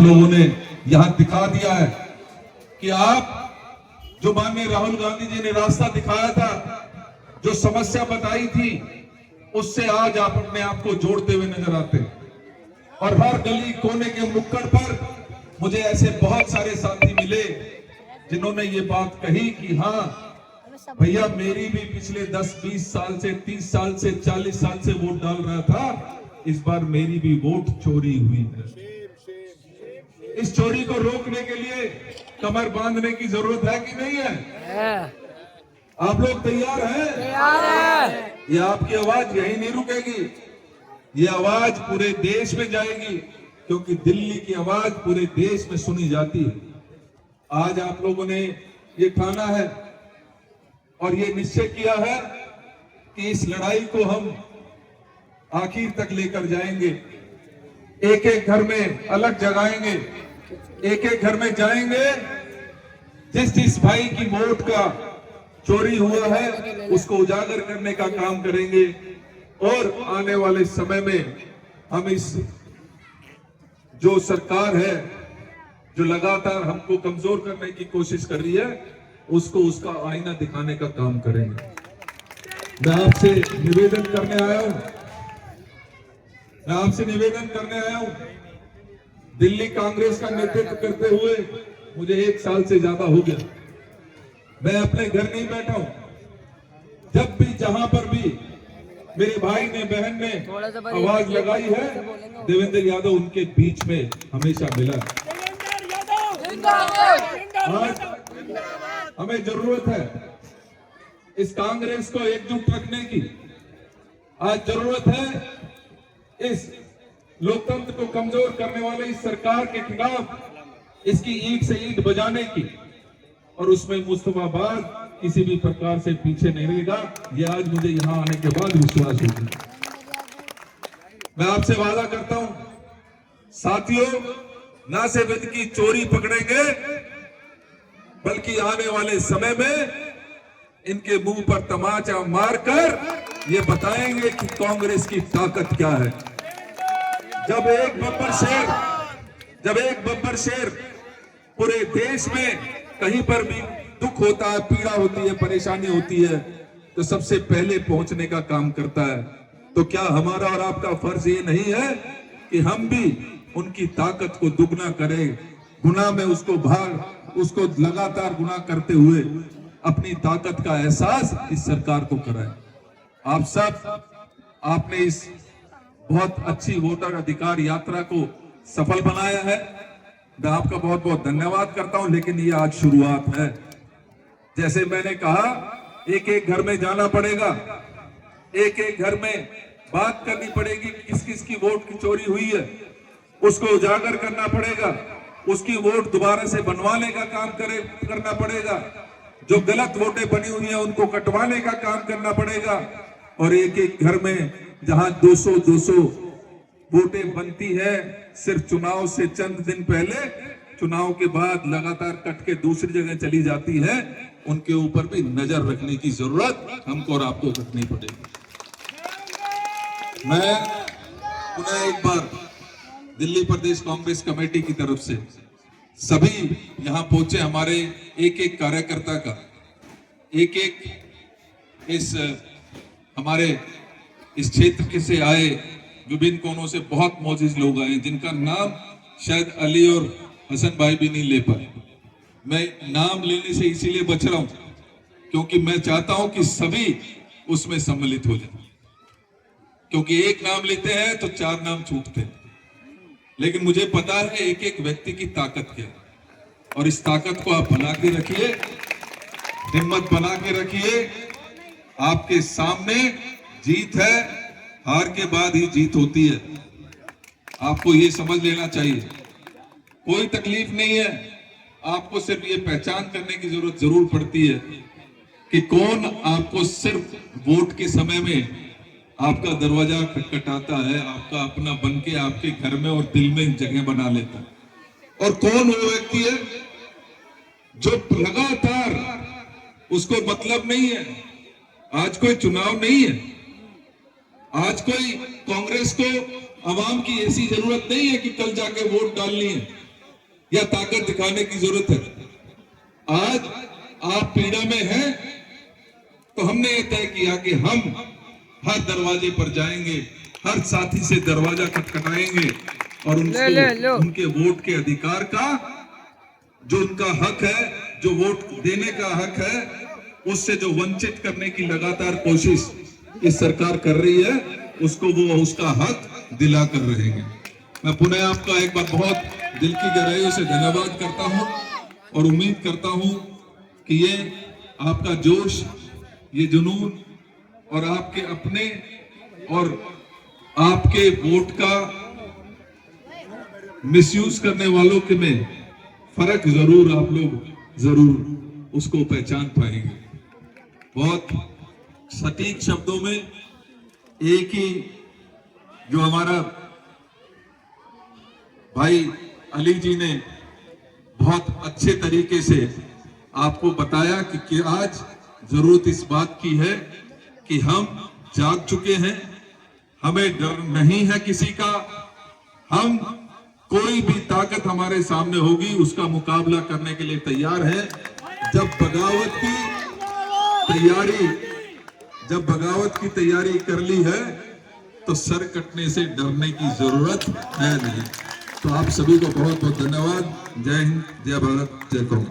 लोगों ने यहां दिखा दिया है कि आप जो माननीय राहुल गांधी जी ने रास्ता दिखाया था, जो समस्या बताई थी, उससे आज आप अपने आप को जोड़ते हुए नजर आते हैं। और हर गली कोने के नुक्कड़ पर मुझे ऐसे बहुत सारे साथी मिले जिन्होंने ये बात कही कि हाँ भैया, मेरी भी पिछले 10-20 साल से, 30 साल से, 40 साल से वोट डाल रहा था, इस बार मेरी भी वोट चोरी हुई है। इस चोरी को रोकने के लिए कमर बांधने की जरूरत है कि नहीं है? आप लोग तैयार हैं? तैयार है। ये आपकी आवाज यही नहीं रुकेगी, ये आवाज पूरे देश में जाएगी, क्योंकि दिल्ली की आवाज पूरे देश में सुनी जाती है। आज आप लोगों ने ये ठाना है और ये निश्चय किया है कि इस लड़ाई को हम आखिर तक लेकर जाएंगे। एक एक घर में अलग जगाएंगे, एक एक घर में जाएंगे। जिस जिस भाई की वोट का चोरी हुआ है उसको उजागर करने का काम करेंगे। और आने वाले समय में हम इस जो सरकार है जो लगातार हमको कमजोर करने की कोशिश कर रही है, उसको उसका आईना दिखाने का काम करेंगे। मैं आपसे निवेदन करने आया हूं, दिल्ली कांग्रेस का नेतृत्व करते हुए मुझे 1 साल से ज्यादा हो गया। मैं अपने घर नहीं बैठा हूं। जब भी जहां पर भी मेरे भाई ने, बहन ने आवाज लगाई है, देवेंद्र यादव उनके बीच में हमेशा मिला। आज हमें जरूरत है इस कांग्रेस को एकजुट रखने की। आज जरूरत है इस लोकतंत्र को कमजोर करने वाले इस सरकार के खिलाफ इसकी ईंट से ईंट बजाने की। और उसमें मुस्तफाबाद किसी भी प्रकार से पीछे नहीं रहेगा। ये आज मुझे यहां आने के बाद विश्वास हो गया। मैं आपसे वादा करता हूं साथियों, ना सिर्फ इनकी चोरी पकड़ेंगे, बल्कि आने वाले समय में इनके मुंह पर तमाचा मारकर ये बताएंगे कि कांग्रेस की ताकत क्या है। जब एक बब्बर शेर पूरे देश में कहीं पर भी दुख होता है, पीड़ा होती है, परेशानी होती है, तो सबसे पहले पहुंचने का काम करता है। तो क्या हमारा और आपका फर्ज ये नहीं है कि हम भी उनकी ताकत को दुगना करें, गुना में उसको लगातार गुना करते हुए अपनी ताकत का एहसास इस सरकार को कराएं। आप सब, आपने इस बहुत अच्छी वोटर अधिकार यात्रा को सफल बनाया है। मैं आपका बहुत बहुत धन्यवाद करता हूं। लेकिन ये आज शुरुआत है। जैसे मैंने कहा, एक एक घर में जाना पड़ेगा, एक एक घर में बात करनी पड़ेगी, किस किस की वोट की चोरी हुई है, उसको उजागर करना पड़ेगा, उसकी वोट दोबारा से बनवाने का काम करना पड़ेगा, जो गलत वोटें बनी हुई हैं उनको कटवाने का काम करना पड़ेगा। और एक एक घर में जहां 200 वोटें बनती है सिर्फ चुनाव से चंद दिन पहले, चुनाव के बाद लगातार कट के दूसरी जगह चली जाती है, उनके ऊपर भी नजर रखने की जरूरत हमको और आपको रखनी पड़ेगी। मैं पुनः एक बार दिल्ली प्रदेश कांग्रेस कमेटी की तरफ से सभी यहां पहुंचे हमारे एक एक कार्यकर्ता का, एक एक इस हमारे इस क्षेत्र के से आए विभिन्न कोनों से बहुत मौजूद लोग आए, जिनका नाम शायद अली और हसन भाई भी नहीं ले पाए। मैं नाम लेने से इसीलिए बच रहा हूं क्योंकि मैं चाहता हूं कि सभी उसमें सम्मिलित हो जाए, क्योंकि एक नाम लेते हैं तो 4 नाम छूटते हैं। लेकिन मुझे पता है एक एक व्यक्ति की ताकत क्या है, और इस ताकत को आप बना के रखिए, हिम्मत बना के रखिए। आपके सामने जीत है, हार के बाद ही जीत होती है। आपको ये समझ लेना चाहिए। कोई तकलीफ नहीं है, आपको सिर्फ ये पहचान करने की जरूरत जरूर पड़ती है कि कौन आपको सिर्फ वोट के समय में आपका दरवाजा खटखटाता है, आपका अपना बन के आपके घर में और दिल में जगह बना लेता है, और कौन वो व्यक्ति है जो लगातार, उसको मतलब नहीं है आज कोई चुनाव नहीं है, आज कोई कांग्रेस को आवाम की ऐसी जरूरत नहीं है कि कल जाके वोट डालनी है। या ताकत दिखाने की जरूरत है। आज आप पीड़ा में हैं तो हमने ये तय किया कि हम हर दरवाजे पर जाएंगे, हर साथी से दरवाजा खटखटाएंगे और उनको उनके वोट के अधिकार का, जो उनका हक है, जो वोट देने का हक है, उससे जो वंचित करने की लगातार कोशिश इस सरकार कर रही है, उसको वो उसका हक दिला कर रहेंगे। मैं पुनः आपका एक बार बहुत दिल की गहराइयों से धन्यवाद करता हूं और उम्मीद करता हूं कि ये आपका जोश, ये जुनून और आपके अपने और आपके वोट का मिसयूज करने वालों के में फर्क जरूर आप लोग जरूर उसको पहचान पाएंगे। बहुत सटीक शब्दों में एक ही जो हमारा भाई अली जी ने बहुत अच्छे तरीके से आपको बताया कि आज जरूरत इस बात की है कि हम जाग चुके हैं, हमें डर नहीं है किसी का। हम कोई भी ताकत हमारे सामने होगी उसका मुकाबला करने के लिए तैयार है। जब बगावत की तैयारी कर ली है तो सर कटने से डरने की जरूरत है नहीं। तो आप सभी को बहुत बहुत धन्यवाद। जय हिंद, जय भारत, जय कौम।